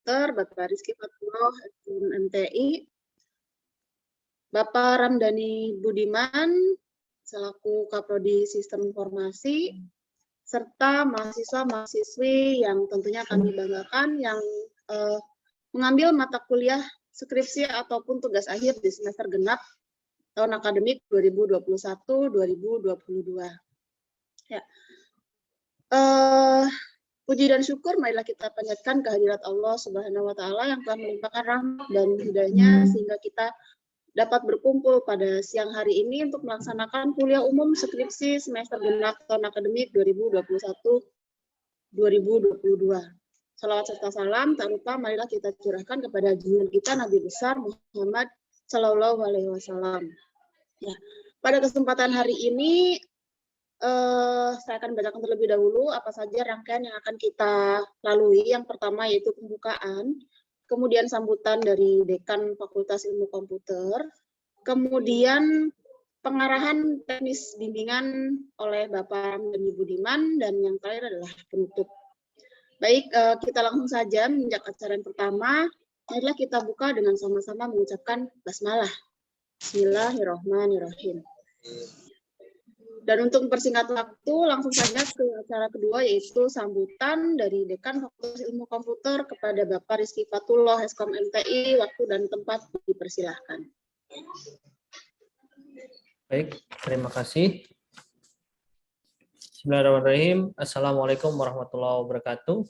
Komputer, Bapak Rizky Fatullah, MTI, Bapak Ramdhani Budiman, selaku Kaprodi Sistem Informasi, serta mahasiswa-mahasiswi yang tentunya kami banggakan yang mengambil mata kuliah skripsi ataupun tugas akhir di semester genap tahun akademik 2021-2022. Ya. Puji dan syukur marilah kita panjatkan kehadirat Allah Subhanahu wa taala yang telah melimpahkan rahmat dan hidayahnya sehingga kita dapat berkumpul pada siang hari ini untuk melaksanakan kuliah umum skripsi semester genap tahun akademik 2021-2022. Salawat serta salam tak lupa marilah kita curahkan kepada junjungan kita Nabi besar Muhammad Shallallahu Alaihi Wasallam. Ya, pada kesempatan hari ini saya akan bacakan terlebih dahulu apa saja rangkaian yang akan kita lalui. Yang pertama yaitu pembukaan, kemudian sambutan dari Dekan Fakultas Ilmu Komputer, kemudian pengarahan teknis bimbingan oleh Bapak Ramdhani Budiman, dan yang terakhir adalah penutup. Baik, kita langsung saja menginjak acara yang pertama. Marilah kita buka dengan sama-sama mengucapkan basmalah. Bismillahirrahmanirrahim. Dan untuk mempersingkat waktu, langsung saja ke acara kedua, yaitu sambutan dari Dekan Fakultas Ilmu Komputer kepada Bapak Rizky Fatullah, Heskom MTI. Waktu dan tempat dipersilahkan. Baik, terima kasih. Bismillahirrahmanirrahim. Assalamualaikum warahmatullahi wabarakatuh.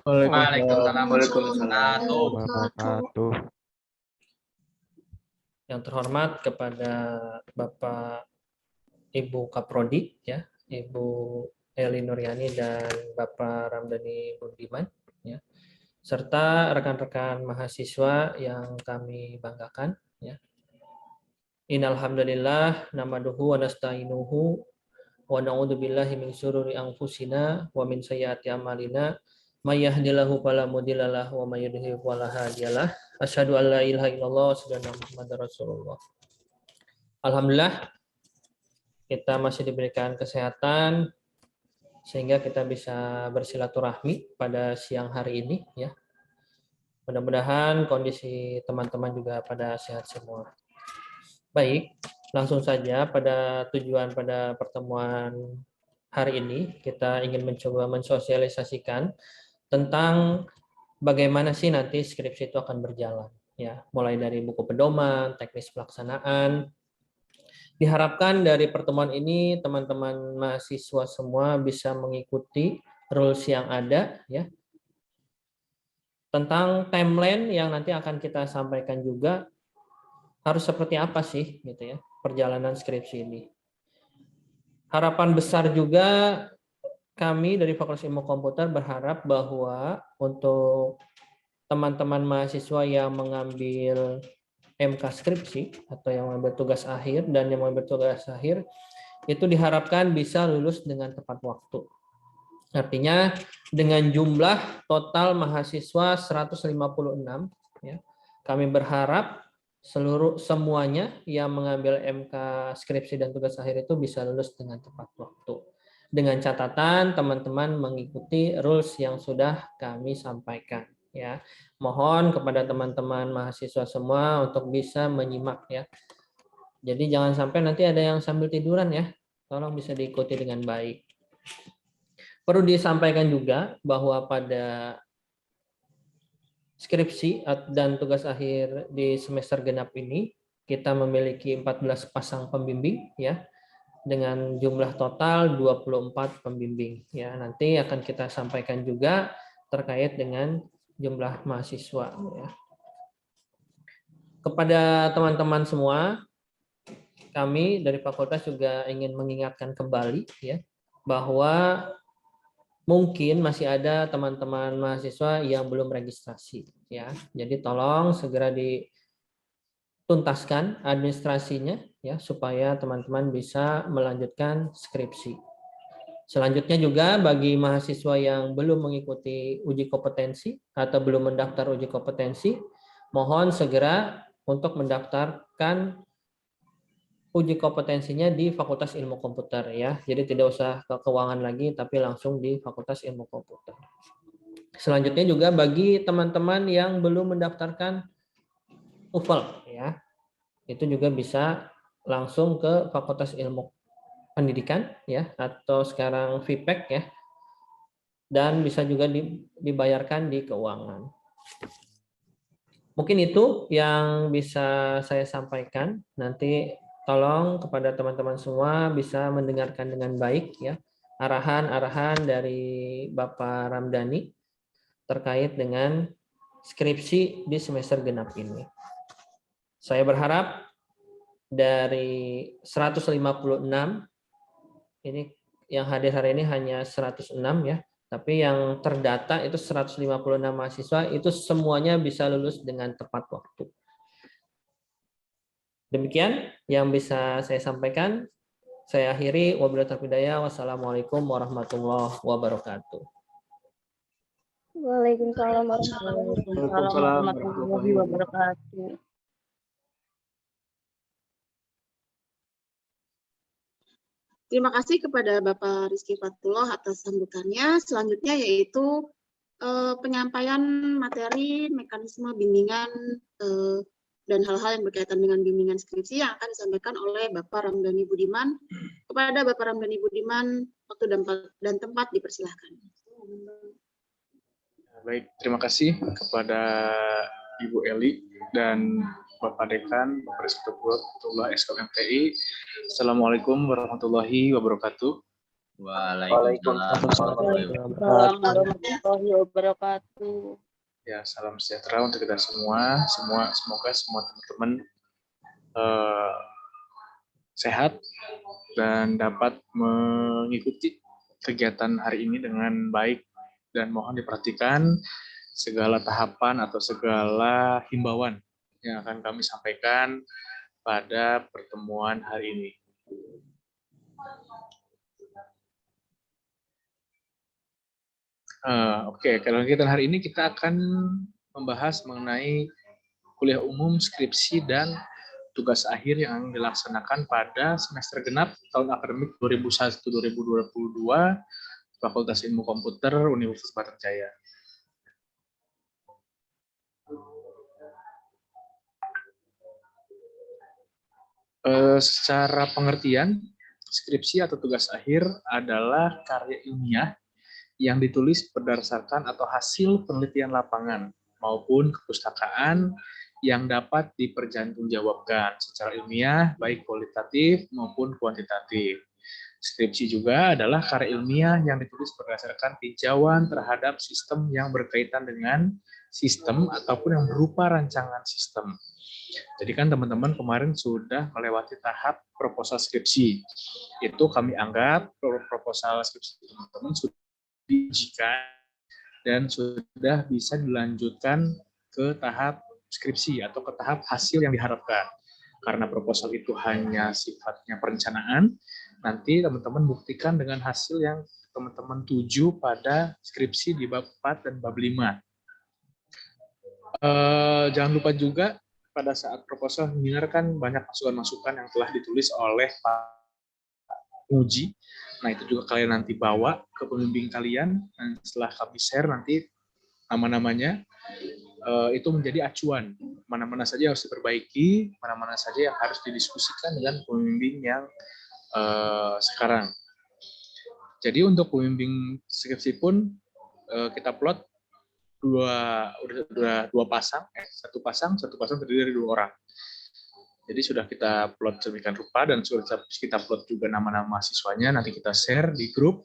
Waalaikumsalam warahmatullahi wabarakatuh. Yang terhormat kepada Bapak Ibu Kaprodi, ya, Ibu Eli Nuryani dan Bapak Ramdhani Budiman, ya, serta rekan-rekan mahasiswa yang kami banggakan, ya. Innal hamdalillah nahmaduhu wa nasta'inuhu wa na'udzubillahi min syururi anfusina wa min sayyiati a'malina may yahdihillahu fala mudhillalah wa may yudhlil fala hadiyalah. Asyhadu an la ilaha illallah wa asyhadu anna Muhammadar Rasulullah. Alhamdulillah kita masih diberikan kesehatan sehingga kita bisa bersilaturahmi pada siang hari ini, ya. Mudah-mudahan kondisi teman-teman juga pada sehat semua. Baik, langsung saja pada tujuan pada pertemuan hari ini kita ingin mencoba mensosialisasikan tentang bagaimana sih nanti skripsi itu akan berjalan, ya. Mulai dari buku pedoman, teknis pelaksanaan. Diharapkan dari pertemuan ini teman-teman mahasiswa semua bisa mengikuti rules yang ada, ya. Tentang timeline yang nanti akan kita sampaikan juga harus seperti apa sih gitu ya perjalanan skripsi ini. Harapan besar juga kami dari Fakultas Ilmu Komputer berharap bahwa untuk teman-teman mahasiswa yang mengambil MK skripsi atau yang mengambil tugas akhir dan yang mengambil tugas akhir itu diharapkan bisa lulus dengan tepat waktu. Artinya dengan jumlah total mahasiswa 156, ya, kami berharap semuanya yang mengambil MK skripsi dan tugas akhir itu bisa lulus dengan tepat waktu. Dengan catatan teman-teman mengikuti rules yang sudah kami sampaikan, ya. Mohon kepada teman-teman mahasiswa semua untuk bisa menyimak, ya. Jadi jangan sampai nanti ada yang sambil tiduran, ya. Tolong bisa diikuti dengan baik. Perlu disampaikan juga bahwa pada skripsi dan tugas akhir di semester genap ini kita memiliki 14 pasang pembimbing, ya. Dengan jumlah total 24 pembimbing, ya. Nanti akan kita sampaikan juga terkait dengan jumlah mahasiswa, ya. Kepada teman-teman semua, kami dari fakultas juga ingin mengingatkan kembali, ya, bahwa mungkin masih ada teman-teman mahasiswa yang belum registrasi, ya. Jadi tolong segera dituntaskan administrasinya, ya, supaya teman-teman bisa melanjutkan skripsi. Selanjutnya juga bagi mahasiswa yang belum mengikuti uji kompetensi atau belum mendaftar uji kompetensi, mohon segera untuk mendaftarkan uji kompetensinya di Fakultas Ilmu Komputer, ya. Jadi tidak usah ke keuangan lagi tapi langsung di Fakultas Ilmu Komputer. Selanjutnya juga bagi teman-teman yang belum mendaftarkan UFL ya, itu juga bisa langsung ke Fakultas Ilmu Pendidikan ya, atau sekarang FIPEK ya, dan bisa juga dibayarkan di keuangan. Mungkin itu yang bisa saya sampaikan. Nanti tolong kepada teman-teman semua bisa mendengarkan dengan baik ya arahan-arahan dari Bapak Ramdhani terkait dengan skripsi di semester genap ini. Saya berharap dari 156 ini yang hadir hari ini hanya 106 ya, tapi yang terdata itu 156 mahasiswa itu semuanya bisa lulus dengan tepat waktu. Demikian yang bisa saya sampaikan. Saya akhiri. Wabillahi taufiq hidayah. Wassalamualaikum warahmatullahi wabarakatuh. Waalaikumsalam warahmatullahi wabarakatuh. Terima kasih kepada Bapak Rizky Fatullah atas sambutannya. Selanjutnya yaitu penyampaian materi, mekanisme bimbingan, dan hal-hal yang berkaitan dengan bimbingan skripsi yang akan disampaikan oleh Bapak Ramdhani Budiman. Kepada Bapak Ramdhani Budiman, waktu dan tempat dipersilahkan. Baik, terima kasih kepada Ibu Eli dan Bapak Dekan, Bapak Rizky Fatullah SKMTI. Assalamualaikum warahmatullahi wabarakatuh. Waalaikumsalam warahmatullahi wabarakatuh. Ya, salam sejahtera untuk kita semua. Semoga semua teman-teman sehat dan dapat mengikuti kegiatan hari ini dengan baik, dan mohon diperhatikan segala tahapan atau segala himbauan yang akan kami sampaikan pada pertemuan hari ini. Oke, kalau kegiatan hari ini kita akan membahas mengenai kuliah umum, skripsi, dan tugas akhir yang dilaksanakan pada semester genap tahun akademik 2001-2022 Fakultas Ilmu Komputer Universitas Bratajaya. Secara pengertian, skripsi atau tugas akhir adalah karya ilmiah yang ditulis berdasarkan atau hasil penelitian lapangan maupun kepustakaan yang dapat dipertanggungjawabkan secara ilmiah, baik kualitatif maupun kuantitatif. Skripsi juga adalah karya ilmiah yang ditulis berdasarkan tinjauan terhadap sistem yang berkaitan dengan sistem ataupun yang berupa rancangan sistem. Jadi kan teman-teman kemarin sudah melewati tahap proposal skripsi. Itu kami anggap proposal skripsi teman-teman sudah diujikan dan sudah bisa dilanjutkan ke tahap skripsi atau ke tahap hasil yang diharapkan. Karena proposal itu hanya sifatnya perencanaan, nanti teman-teman buktikan dengan hasil yang teman-teman tuju pada skripsi di bab 4 dan bab 5. Jangan lupa juga pada saat proposal mendengarkan banyak masukan-masukan yang telah ditulis oleh Pak Uji. Nah, itu juga kalian nanti bawa ke pembimbing kalian, dan setelah kami share nanti nama-namanya, itu menjadi acuan. Mana-mana saja yang harus diperbaiki, mana-mana saja yang harus didiskusikan dengan pembimbing yang sekarang. Jadi untuk pembimbing skripsi pun kita plot dua pasang, satu pasang terdiri dari 2 orang. Jadi sudah kita plot sedemikian rupa dan sudah kita plot juga nama-nama mahasiswanya, nanti kita share di grup,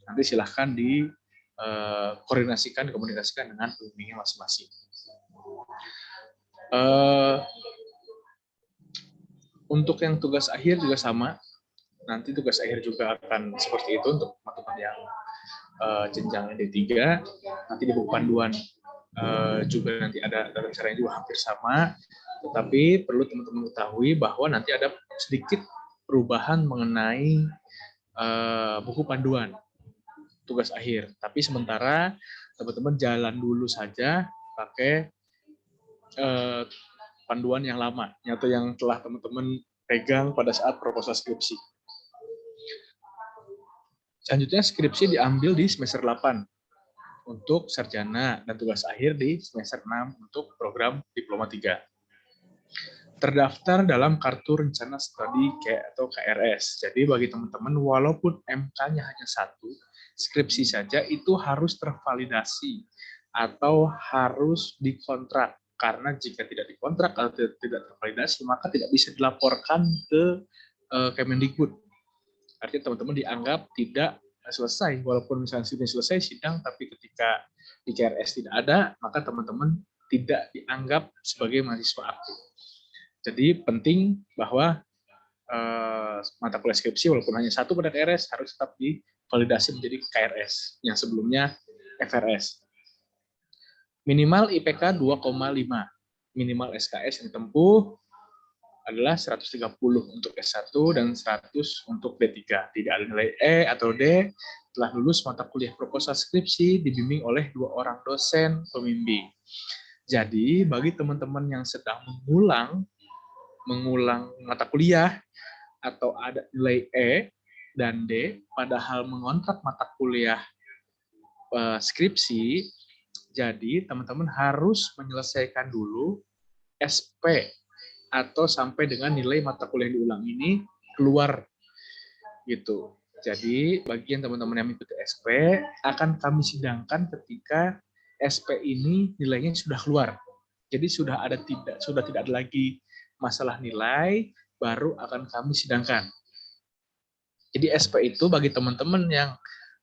nanti silahkan dikomunikasikan dengan pembimbingnya masing-masing. Untuk yang tugas akhir juga sama, nanti tugas akhir juga akan seperti itu untuk teman-teman yang jenjang D3, nanti di buku panduan juga nanti ada tata caranya juga hampir sama, tetapi perlu teman-teman ketahui bahwa nanti ada sedikit perubahan mengenai buku panduan tugas akhir. Tapi sementara teman-teman jalan dulu saja pakai panduan yang lama atau yang telah teman-teman pegang pada saat proposal skripsi. Selanjutnya skripsi diambil di semester 8. untuk sarjana dan tugas akhir di semester 6 untuk program Diploma 3. Terdaftar dalam Kartu Rencana Studi atau KRS. Jadi bagi teman-teman, walaupun MK-nya hanya 1, skripsi saja itu harus tervalidasi atau harus dikontrak. Karena jika tidak dikontrak atau tidak tervalidasi, maka tidak bisa dilaporkan ke Kemendikbud. Artinya teman-teman dianggap tidak selesai, walaupun misalnya sudah selesai sidang, tapi ketika di KRS tidak ada, maka teman-teman tidak dianggap sebagai mahasiswa aktif. Jadi penting bahwa mata kuliah skripsi walaupun hanya 1 pada KRS harus tetap divalidasi menjadi KRS yang sebelumnya FRS. Minimal IPK 2,5. Minimal SKS yang ditempuh adalah 130 untuk S1 dan 100 untuk D3. Tidak ada nilai E atau D. Telah lulus mata kuliah proposal skripsi dibimbing oleh 2 orang dosen pembimbing. Jadi bagi teman-teman yang sedang mengulang mata kuliah atau ada nilai E dan D, padahal mengontrak mata kuliah skripsi, jadi teman-teman harus menyelesaikan dulu SP atau sampai dengan nilai mata kuliah yang diulang ini keluar gitu. Jadi bagian teman-teman yang mengikuti SP akan kami sidangkan ketika SP ini nilainya sudah keluar. Jadi sudah tidak ada lagi masalah nilai, baru akan kami sidangkan. Jadi SP itu bagi teman-teman yang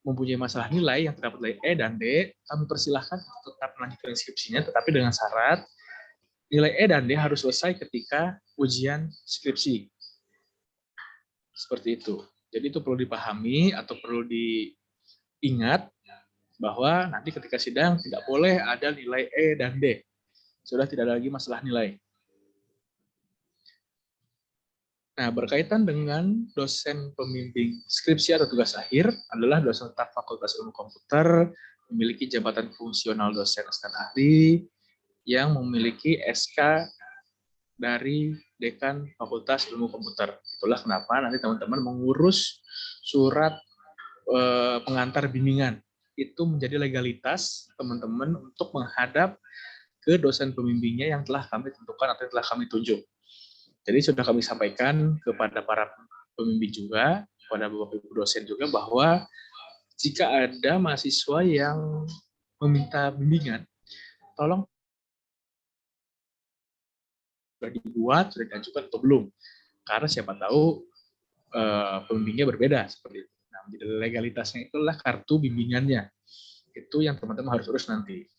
mempunyai masalah nilai yang terdapat nilai E dan D, kami persilahkan tetap melanjutkan skripsinya, tetapi dengan syarat nilai E dan D harus selesai ketika ujian skripsi. Seperti itu. Jadi itu perlu dipahami atau perlu diingat bahwa nanti ketika sidang tidak boleh ada nilai E dan D. Sudah tidak ada lagi masalah nilai. Nah, berkaitan dengan dosen pembimbing skripsi atau tugas akhir adalah dosen tetap Fakultas Ilmu Komputer, memiliki jabatan fungsional dosen asisten ahli, yang memiliki SK dari Dekan Fakultas Ilmu Komputer. Itulah kenapa nanti teman-teman mengurus surat pengantar bimbingan. Itu menjadi legalitas teman-teman untuk menghadap ke dosen pembimbingnya yang telah kami tentukan atau telah kami tunjuk. Jadi sudah kami sampaikan kepada para pembimbing juga, kepada Bapak Ibu dosen juga, bahwa jika ada mahasiswa yang meminta bimbingan, tolong sudah dibuat, sudah diajukan atau belum. Karena siapa tahu pembimbingnya berbeda seperti itu. Nah, jadi legalitasnya itulah kartu bimbingannya. Itu yang teman-teman harus urus nanti.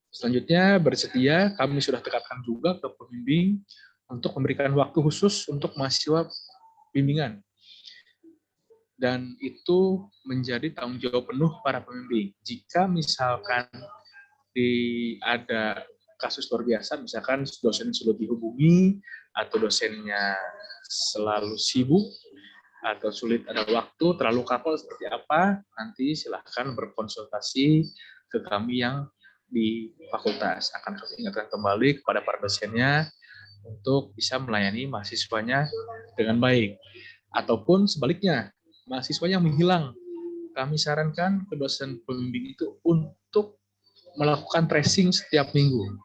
Selanjutnya, bersedia kami sudah tekatkan juga ke pembimbing untuk memberikan waktu khusus untuk mahasiswa bimbingan. Dan itu menjadi tanggung jawab penuh para pembimbing. Jika misalkan ada kasus luar biasa, misalkan dosen sulit dihubungi, atau dosennya selalu sibuk, atau sulit ada waktu, terlalu kapal seperti apa, nanti silahkan berkonsultasi ke kami yang di fakultas. Akan kami ingatkan kembali kepada para dosennya untuk bisa melayani mahasiswanya dengan baik. Ataupun sebaliknya, mahasiswa yang menghilang, kami sarankan ke dosen pembimbing itu untuk melakukan tracing setiap minggu.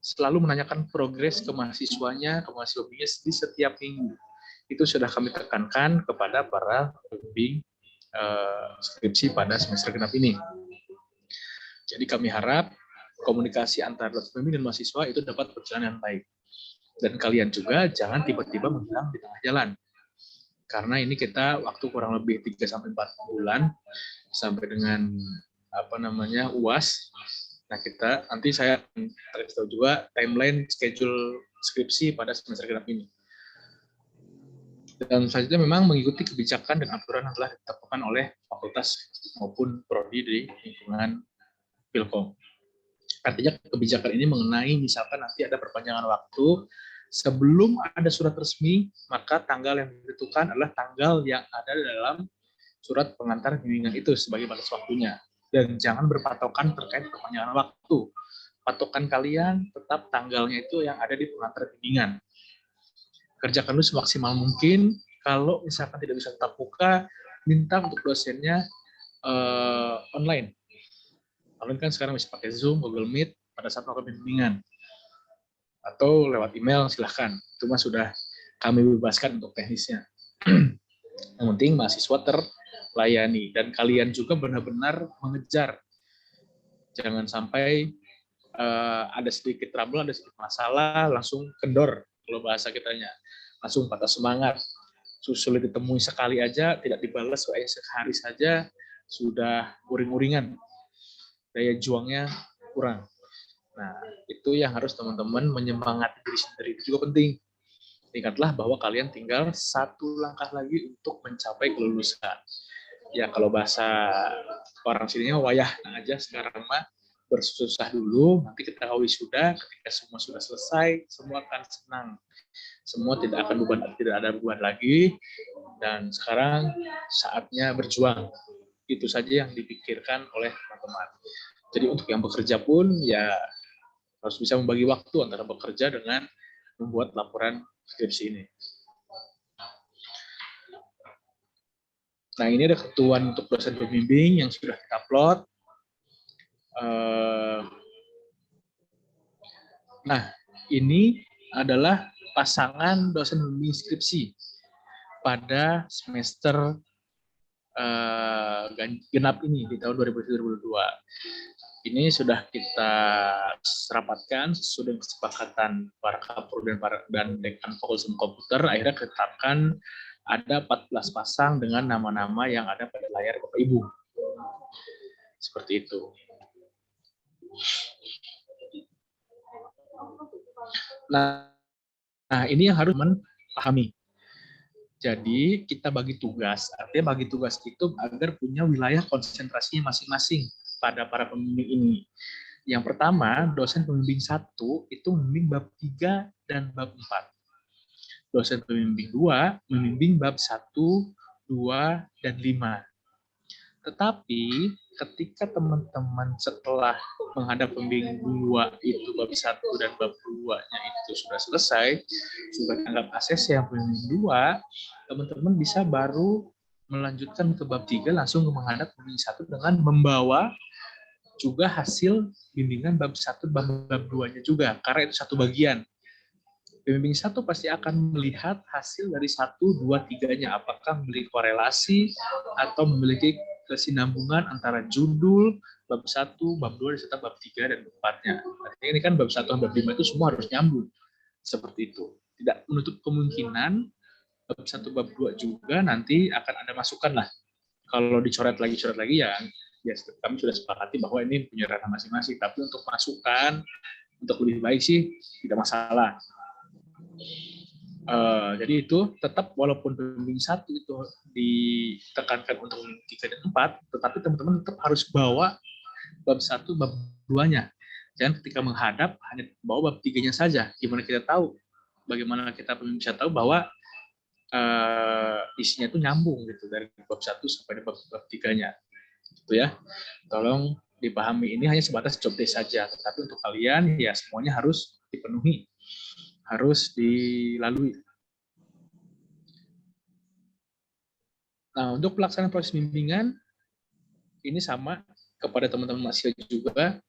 Selalu menanyakan progres ke mahasiswanya, ke mahasiswanya di setiap minggu. Itu sudah kami tekankan kepada para pembimbing skripsi pada semester genap ini. Jadi kami harap komunikasi antara dosen pembimbing dan mahasiswa itu dapat berjalan dengan baik. Dan kalian juga jangan tiba-tiba menghilang di tengah jalan. Karena ini kita waktu kurang lebih 3-4 bulan sampai dengan UAS. Nah, nanti saya kasih tahu juga timeline schedule skripsi pada semester genap ini. Dan selanjutnya memang mengikuti kebijakan dan aturan yang telah ditetapkan oleh fakultas maupun prodi di lingkungan Pilkom. Artinya kebijakan ini mengenai misalkan nanti ada perpanjangan waktu, sebelum ada surat resmi, maka tanggal yang ditentukan adalah tanggal yang ada dalam surat pengantar bimbingan itu sebagai batas waktunya. Dan jangan berpatokan terkait perpanjangan waktu. Patokan kalian tetap tanggalnya itu yang ada di pengantar bimbingan. Kerjakan dulu semaksimal mungkin. Kalau misalkan tidak bisa tetap muka, minta untuk dosennya online. Online kan sekarang bisa pakai Zoom, Google Meet pada saat melakukan bimbingan. Atau lewat email, silahkan. Itu mah sudah kami bebaskan untuk teknisnya. Yang penting mahasiswa terlayani. Dan kalian juga benar-benar mengejar. Jangan sampai ada sedikit trouble, ada sedikit masalah, langsung kendor. Kalau bahasa kitanya. Langsung patah semangat. Sulit ditemui sekali aja, tidak dibalas sehari saja, sudah uring-uringan. Daya juangnya kurang. Nah, itu yang harus teman-teman menyemangati diri sendiri. Itu juga penting. Ingatlah bahwa kalian tinggal satu langkah lagi untuk mencapai kelulusan. Ya, kalau bahasa orang sininya wayah aja sekarang mah bersusah dulu, nanti kita wisuda, ketika semua sudah selesai, semua akan senang. Semua tidak ada beban lagi, dan sekarang saatnya berjuang. Itu saja yang dipikirkan oleh teman-teman. Jadi untuk yang bekerja pun ya harus bisa membagi waktu antara bekerja dengan membuat laporan skripsi ini. Nah, ini ada ketentuan untuk dosen pembimbing yang sudah kita upload. Nah, ini adalah pasangan dosen pembimbing skripsi pada semester genap ini di tahun 2022. Ini sudah kita rapatkan sesuai dengan kesepakatan para kapur dan dekan Fakultas Komputer. Akhirnya ketetapan ada 14 pasang dengan nama-nama yang ada pada layar Bapak Ibu. Seperti itu. Nah, ini yang harus dipahami. Jadi kita bagi tugas, artinya bagi tugas itu agar punya wilayah konsentrasinya masing-masing pada para pembimbing ini. Yang pertama, dosen pembimbing 1 itu membimbing bab 3 dan bab 4. Dosen pembimbing 2 membimbing bab 1, 2, dan 5. Tetapi ketika teman-teman setelah menghadap pembimbing 2 itu bab 1 dan bab 2-nya itu sudah selesai, sudah dianggap ACC yang pembimbing 2, teman-teman bisa baru melanjutkan ke bab 3 langsung menghadap pembimbing 1 dengan membawa juga hasil bimbingan bab 1 bab 2-nya juga, karena itu satu bagian. Pembimbing 1 pasti akan melihat hasil dari 1, 2, 3-nya, apakah memiliki korelasi atau memiliki kesinambungan antara judul, bab 1, bab 2, serta bab 3 dan bab 4-nya. Artinya ini kan bab 1 dan bab 5 itu semua harus nyambung. Seperti itu. Tidak menutup kemungkinan bab 1, bab 2 juga nanti akan ada masukan lah. Kalau dicoret lagi ya kami sudah sepakati bahwa ini punya ranah masing-masing. Tapi untuk masukan, untuk lebih baik sih tidak masalah. Jadi itu tetap walaupun pembimbing 1 itu ditekankan untuk 3 dan 4, tetapi teman-teman tetap harus bawa bab 1, bab 2-nya. Jangan ketika menghadap hanya bawa bab 3-nya saja. Gimana kita tahu? Bagaimana kita bisa tahu bahwa isinya itu nyambung gitu dari bab 1 sampai bab 3-nya. Gitu ya. Tolong dipahami, ini hanya sebatas job desk saja, tetapi untuk kalian ya semuanya harus dipenuhi. Harus dilalui. Nah, untuk pelaksanaan proses bimbingan, ini sama kepada teman-teman mahasiswa juga,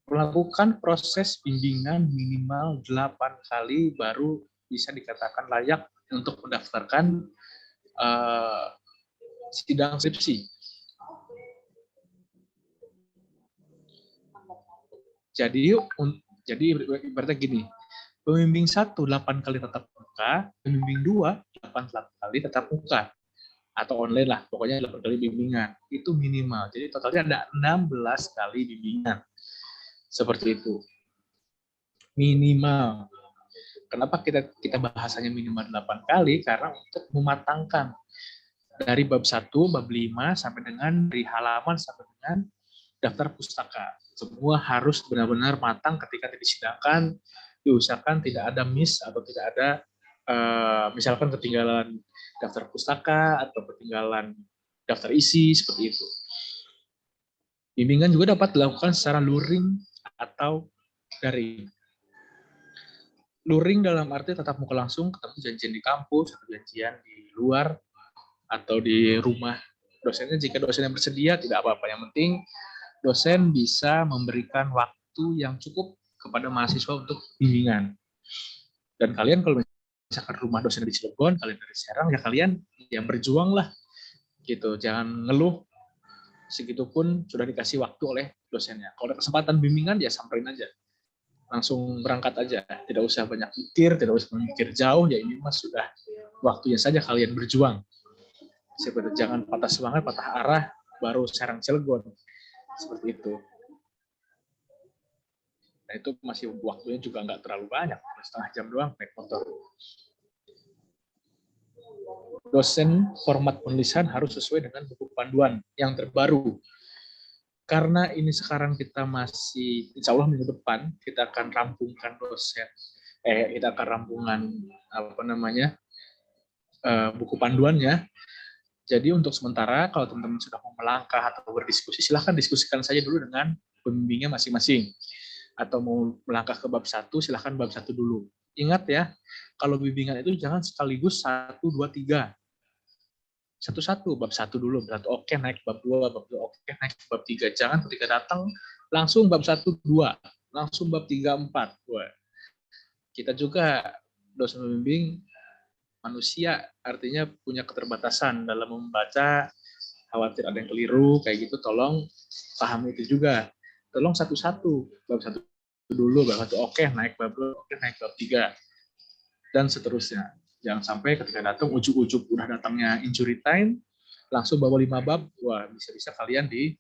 melakukan proses bimbingan minimal 8 kali baru bisa dikatakan layak untuk mendaftarkan sidang skripsi. Jadi ibaratnya gini, pembimbing 1 8 kali tatap muka, pembimbing 2 8 kali tatap muka. Atau online lah, pokoknya 8 kali bimbingan. Itu minimal. Jadi totalnya ada 16 kali bimbingan. Seperti itu. Minimal. Kenapa kita bahasanya minimal 8 kali? Karena untuk mematangkan dari bab 1, bab 5, sampai dengan dari halaman sampai dengan daftar pustaka. Semua harus benar-benar matang ketika disidangkan, diusahakan tidak ada miss atau tidak ada misalkan ketinggalan daftar pustaka atau ketinggalan daftar isi, seperti itu. Bimbingan juga dapat dilakukan secara luring atau daring. Luring dalam arti tatap muka langsung, ketemu janjian di kampus, atau janjian di luar, atau di rumah Dosennya jika dosennya bersedia tidak apa-apa. Yang penting dosen bisa memberikan waktu yang cukup kepada mahasiswa untuk bimbingan. Dan kalian kalau misalkan rumah dosen di Cilegon, kalian dari Serang, ya kalian ya berjuanglah gitu. Jangan ngeluh, segitupun sudah dikasih waktu oleh dosennya. Kalau ada kesempatan bimbingan ya samperin aja. Langsung berangkat aja. Tidak usah banyak pikir, tidak usah mikir jauh, ya ini mas sudah waktunya saja kalian berjuang. Seperti jangan patah semangat, patah arah, baru Serang Cilegon. Seperti itu. Nah itu masih waktunya juga nggak terlalu banyak, setengah jam doang naik motor. Dosen format penulisan harus sesuai dengan buku panduan yang terbaru. Karena ini sekarang kita masih, insya Allah minggu depan kita akan rampungkan kita akan rampungan buku panduannya. Jadi untuk sementara kalau teman-teman sudah mau melangkah atau berdiskusi, silahkan diskusikan saja dulu dengan pembimbingnya masing-masing. Atau mau melangkah ke bab 1, silahkan bab 1 dulu. Ingat ya, kalau bimbingan itu jangan sekaligus 1, 2, 3. Satu-satu, bab 1 dulu, bab 1 oke naik bab 2, bab 2 oke naik bab 3. Jangan ketika datang langsung bab 1, 2, langsung bab 3, 4. Wah. Kita juga dosen pembimbing manusia, artinya punya keterbatasan dalam membaca, khawatir ada yang keliru, kayak gitu, tolong pahami itu juga. Tolong satu-satu, bab 1 dulu, bab 1 oke, naik bab 2, oke, naik bab 3, dan seterusnya. Jangan sampai ketika datang, ujuk-ujuk udah datangnya injury time, langsung bawa 5 bab, wah bisa-bisa kalian di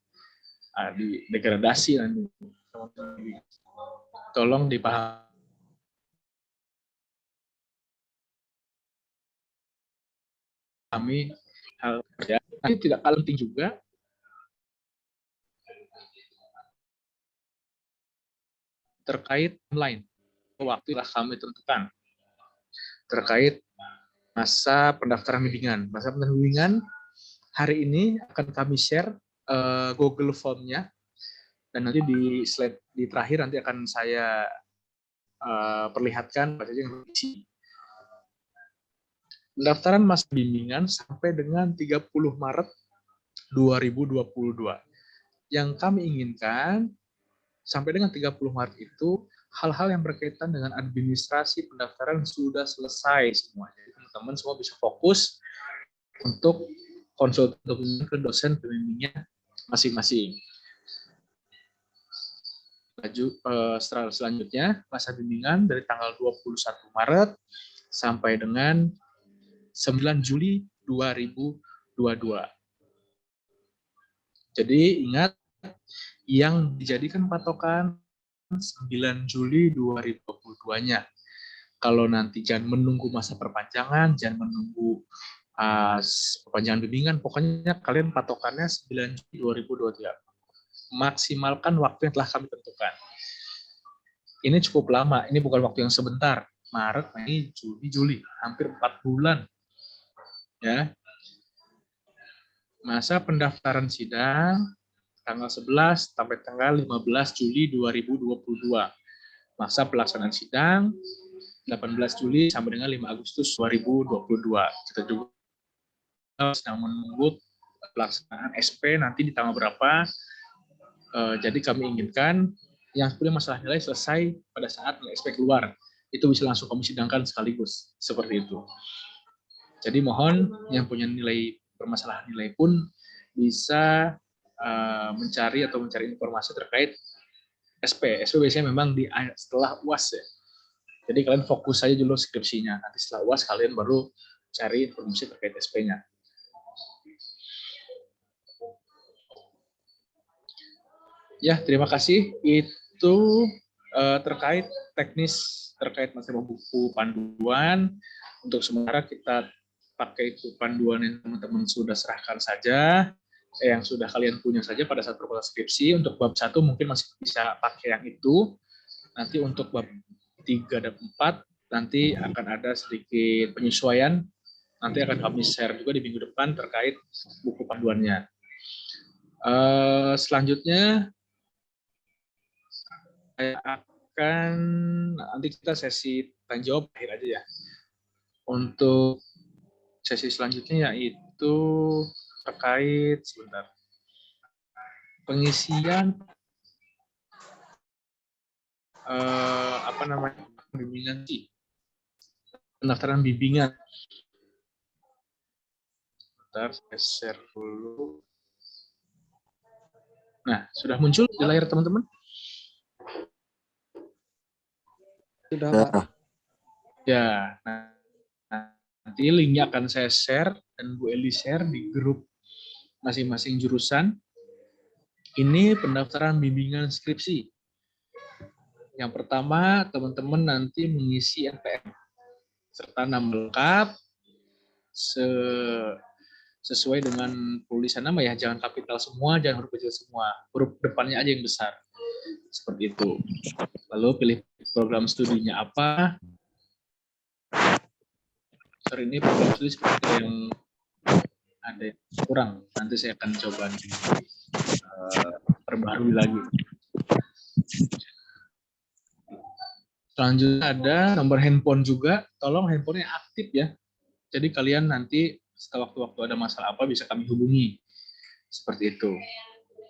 degradasi nanti. Tolong dipahami hal ya. Ini tidak kalah penting juga terkait online. Waktu telah kami tentukan terkait masa pendaftaran bimbingan. Masa pendaftaran bimbingan hari ini akan kami share Google Form-nya, dan nanti di slide di terakhir nanti akan saya perlihatkan yang isi. Pendaftaran masa bimbingan sampai dengan 30 Maret 2022. Yang kami inginkan sampai dengan 30 Maret itu hal-hal yang berkaitan dengan administrasi pendaftaran sudah selesai semua. Jadi teman-teman semua bisa fokus untuk konsultasi ke dosen pembimbingnya masing-masing. Selanjutnya masa bimbingan dari tanggal 21 Maret sampai dengan 9 Juli 2022. Jadi ingat, yang dijadikan patokan 9 Juli 2022-nya. Kalau nanti jangan menunggu masa perpanjangan, jangan menunggu perpanjangan bimbingan, pokoknya kalian patokannya 9 Juli 2023. Maksimalkan waktu yang telah kami tentukan. Ini cukup lama, ini bukan waktu yang sebentar. Maret, Mei, Juni, Juli, hampir 4 bulan. Ya. Masa pendaftaran sidang tanggal 11 sampai tanggal 15 Juli 2022. Masa pelaksanaan sidang 18 Juli sampai dengan 5 Agustus 2022. Kita juga sedang menunggu pelaksanaan SP nanti di tanggal berapa. Jadi kami inginkan yang punya masalah nilai selesai pada saat nilai SP keluar. Itu bisa langsung kami sidangkan sekaligus. Seperti itu. Jadi mohon yang punya nilai permasalahan nilai pun bisa mencari informasi terkait SP. SP biasanya memang setelah UAS ya. Jadi kalian fokus saja dulu skripsinya. Nanti setelah UAS kalian baru cari informasi terkait SP-nya. Ya, terima kasih. Itu terkait teknis terkait masalah buku panduan. Untuk sementara kita pakai buku panduan yang teman-teman sudah serahkan saja. Yang sudah kalian punya saja pada saat proposal skripsi. Untuk bab 1 mungkin masih bisa pakai yang itu. Nanti untuk bab 3 dan 4 nanti akan ada sedikit penyesuaian. Nanti akan kami share juga di minggu depan terkait buku panduannya. Selanjutnya saya akan nanti kita sesi tanya jawab akhir aja ya. Untuk sesi selanjutnya yaitu terkait sebentar pengisian bimbingan sih, pendaftaran bimbingan. Bentar, saya share dulu. Nah, sudah muncul di layar teman-teman? Sudah, Pak. Ya, nanti linknya akan saya share dan Bu Eli share di grup masing-masing jurusan. Ini pendaftaran bimbingan skripsi. Yang pertama, teman-teman nanti mengisi NPM serta nama lengkap sesuai dengan tulisan nama ya, jangan kapital semua, jangan huruf kecil semua, huruf depannya aja yang besar. Seperti itu. Lalu pilih program studinya apa. Sorry, ini program studi seperti yang ada yang kurang. Nanti saya akan coba perbarui lagi. Selanjutnya ada nomor handphone juga. Tolong handphonenya aktif ya. Jadi kalian nanti setelah waktu-waktu ada masalah apa bisa kami hubungi. Seperti itu.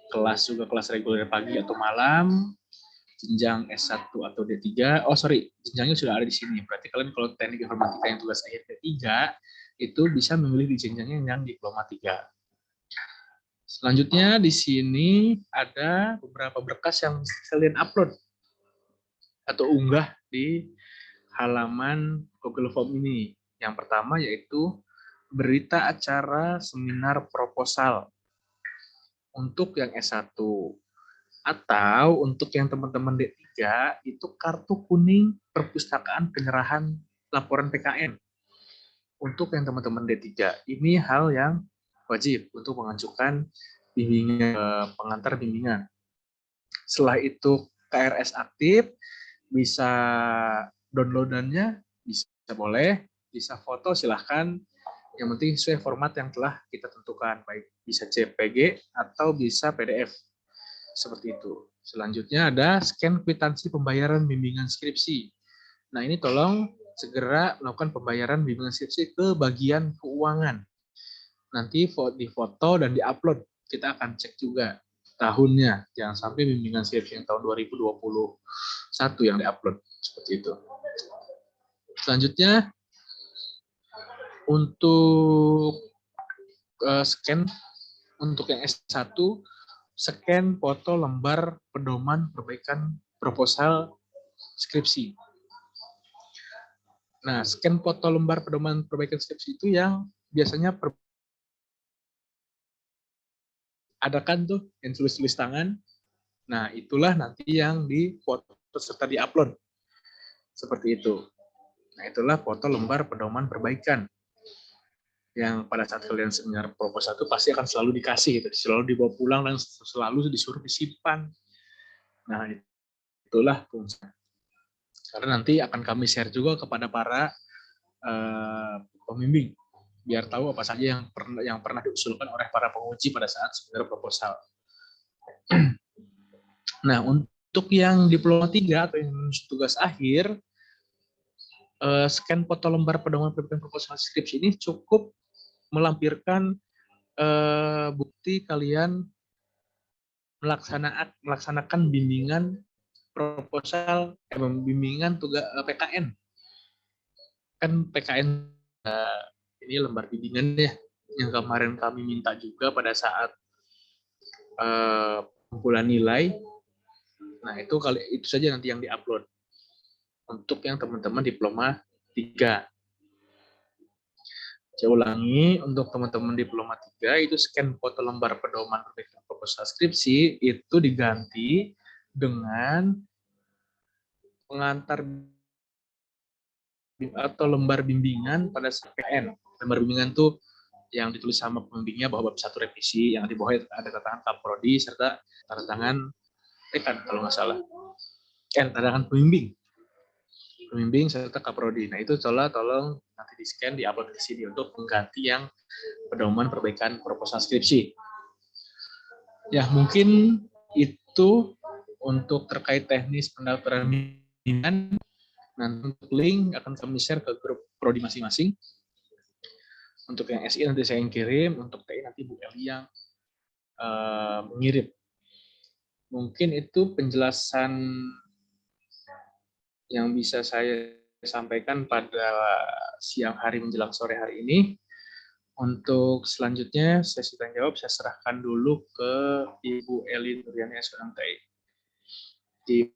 Kelas juga kelas reguler pagi atau malam. Jenjang S1 atau D3. Oh sorry, jenjangnya sudah ada di sini. Berarti kalian kalau teknik informatika yang tugas akhir D3 itu bisa memilih di jenjangnya yang diploma 3. Selanjutnya di sini ada beberapa berkas yang kalian upload atau unggah di halaman Google Form ini. Yang pertama yaitu berita acara seminar proposal untuk yang S1. Atau untuk yang teman-teman D3 itu kartu kuning perpustakaan penyerahan laporan PKN. Untuk yang teman-teman D3, ini hal yang wajib untuk mengajukan bimbingan, pengantar bimbingan. Setelah itu KRS aktif, bisa downloadannya, bisa boleh, bisa foto silahkan, yang penting sesuai format yang telah kita tentukan, baik bisa JPG atau bisa PDF, seperti itu. Selanjutnya ada scan kwitansi pembayaran bimbingan skripsi. Nah ini tolong segera melakukan pembayaran bimbingan skripsi ke bagian keuangan. Nanti difoto dan diupload, kita akan cek juga tahunnya, jangan sampai bimbingan skripsi yang tahun 2021 yang diupload, seperti itu. Selanjutnya, untuk scan, untuk yang S1, scan foto lembar pedoman perbaikan proposal skripsi. Nah, scan foto lembar pedoman perbaikan skripsi itu yang biasanya adakan tuh yang tulis-tulis tangan. Nah, itulah nanti yang difoto serta diupload. Seperti itu. Nah, itulah foto lembar pedoman perbaikan. Yang pada saat kalian seminar proposal itu pasti akan selalu dikasih, gitu. Selalu dibawa pulang dan selalu disuruh disimpan. Nah, itulah fungsinya. Karena nanti akan kami share juga kepada para pembimbing, biar tahu apa saja yang pernah diusulkan oleh para penguji pada saat seminar proposal. Nah, untuk yang diploma 3 atau yang tugas akhir, scan foto lembar pedoman perbaikan proposal skripsi ini cukup melampirkan bukti kalian melaksanakan bimbingan proposal, bimbingan tugas PKN. Kan PKN ini lembar bimbingan ya, yang kemarin kami minta juga pada saat pengumpulan nilai. Nah, itu saja nanti yang diupload untuk yang teman-teman diploma 3. Saya ulangi, untuk teman-teman diploma 3 itu scan foto lembar pedoman perbaikan proposal skripsi itu diganti dengan pengantar atau lembar bimbingan pada saat PN. Lembar bimbingan itu yang ditulis sama pembimbingnya bahwa bab 1 revisi, yang di bawah ada tanda tangan Kaprodi serta tanda tangan rekan kalau nggak salah. Tanda tangan pembimbing serta Kaprodi. Nah, itu tolong nanti di-scan, di-upload ke sini untuk mengganti yang pedoman perbaikan proposal skripsi. Ya, mungkin itu untuk terkait teknis pendaftaran bimbingan. Nanti untuk link akan kami share ke grup prodi masing-masing. Untuk yang SI nanti saya yang kirim, untuk TI nanti Bu Eli yang mengirim. Mungkin itu penjelasan yang bisa saya sampaikan pada siang hari menjelang sore hari ini. Untuk selanjutnya, sesi tanya jawab saya serahkan dulu ke Ibu Eli Nuriani SPMTI.